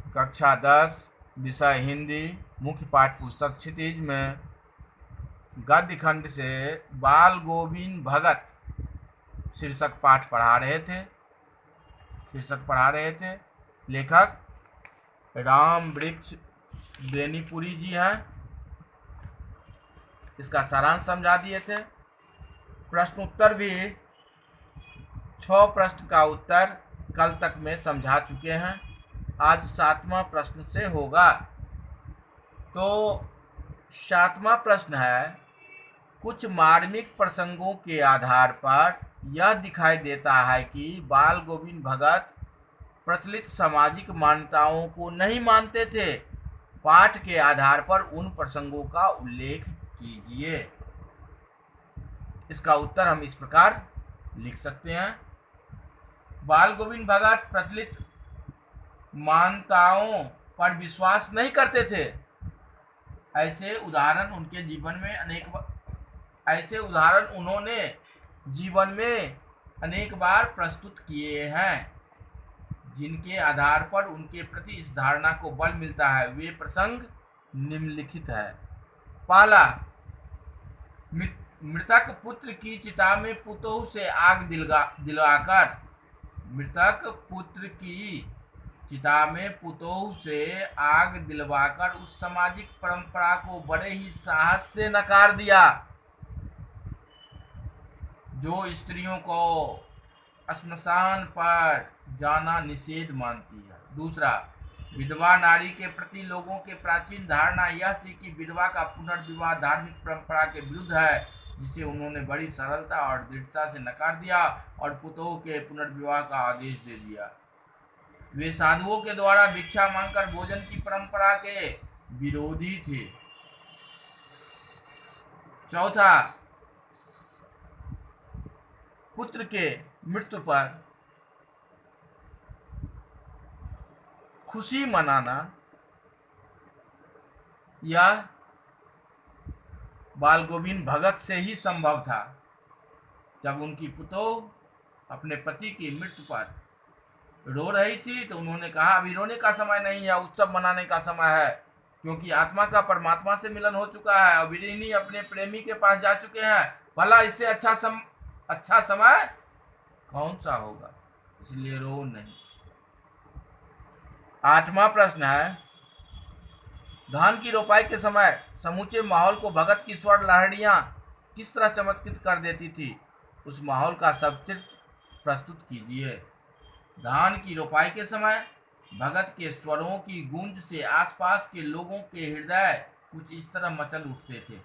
कक्षा 10 विषय हिंदी मुख्य पाठ्य पुस्तक क्षितिज में गद्य खंड से बाल गोविंद भगत शीर्षक पाठ पढ़ा रहे थे। लेखक राम वृक्ष बेनीपुरी जी हैं। इसका सारांश समझा दिए थे। प्रश्न उत्तर भी 6 प्रश्न का उत्तर कल तक में समझा चुके हैं। आज 7वां प्रश्न से होगा। तो 7वां प्रश्न है, कुछ मार्मिक प्रसंगों के आधार पर यह दिखाई देता है कि बाल गोविंद भगत प्रचलित सामाजिक मान्यताओं को नहीं मानते थे। पाठ के आधार पर उन प्रसंगों का उल्लेख कीजिए। इसका उत्तर हम इस प्रकार लिख सकते हैं। बाल गोविंद भगत प्रचलित मान्यताओं पर विश्वास नहीं करते थे। ऐसे उदाहरण उन्होंने जीवन में अनेक बार प्रस्तुत किए हैं, जिनके आधार पर उनके प्रति इस धारणा को बल मिलता है। वे प्रसंग निम्नलिखित है। पहला, मृतक पुत्र की चिता में पुतोह से आग दिलवाकर उस सामाजिक परंपरा को बड़े ही साहस से नकार दिया जो स्त्रियों को श्मशान पर जाना निषेध मानती है। दूसरा, विधवा नारी के प्रति लोगों के प्राचीन धारणा यह थी कि विधवा का पुनर्विवाह धार्मिक परंपरा के विरुद्ध है, जिसे उन्होंने बड़ी सरलता और दृढ़ता से नकार दिया और पुतोह के पुनर्विवाह का आदेश दे दिया। वे साधुओं के द्वारा भिक्षा मांगकर भोजन की परंपरा के विरोधी थे। चौथा, पुत्र के मृत्यु पर खुशी मनाना यह बाल गोविंद भगत से ही संभव था। जब उनकी पुतोह अपने पति की मृत्यु पर रो रही थी तो उन्होंने कहा, अभी रोने का समय नहीं है, उत्सव मनाने का समय है, क्योंकि आत्मा का परमात्मा से मिलन हो चुका है और विरिनी अपने प्रेमी के पास जा चुके हैं। भला इससे अच्छा समय कौन सा होगा, इसलिए रो नहीं। 8वां प्रश्न है, धान की रोपाई के समय समूचे माहौल को भगत की स्वर लहरियां किस तरह चमत्कृत कर देती थी, उस माहौल का सचित्र प्रस्तुत कीजिए। धान की रोपाई के समय भगत के स्वरों की गूंज से आसपास के लोगों के हृदय कुछ इस तरह मचल उठते थे।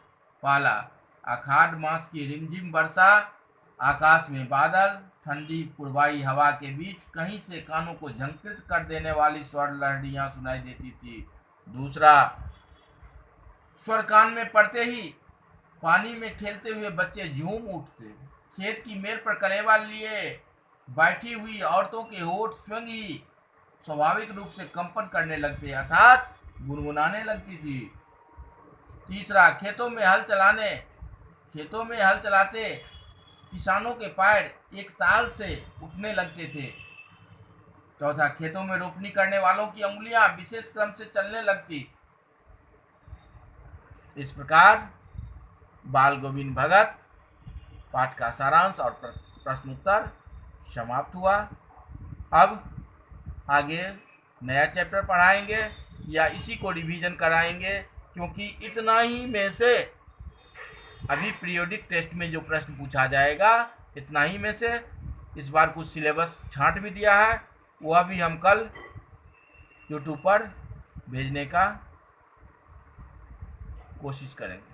पहला, आषाढ़ मास की रिमझिम वर्षा, आकाश में बादल, ठंडी पूर्वाई हवा के बीच कहीं से कानों को झंकृत कर देने वाली स्वर लहरियां सुनाई देती थी। दूसरा, स्वर कान में पड़ते ही पानी में खेलते हुए बच्चे झूम उठते। खेत की मेड़ पर कलेवा लिए बैठी हुई औरतों के होठ स्वयं ही स्वाभाविक रूप से कंपन करने लगते, अर्थात गुनगुनाने लगती थी। तीसरा, खेतों में हल चलाते किसानों के पैर एक ताल से उठने लगते थे। चौथा, खेतों में रोपनी करने वालों की अंगुलियां विशेष क्रम से चलने लगती। इस प्रकार बाल गोविंद भगत पाठ का सारांश और प्रश्नोत्तर समाप्त हुआ। अब आगे नया चैप्टर पढ़ाएंगे या इसी को रिवीजन कराएंगे, क्योंकि इतना ही में से अभी पीरियोडिक टेस्ट में जो प्रश्न पूछा जाएगा, इतना ही में से इस बार कुछ सिलेबस छांट भी दिया है, वह भी हम कल यूट्यूब पर भेजने का कोशिश करेंगे।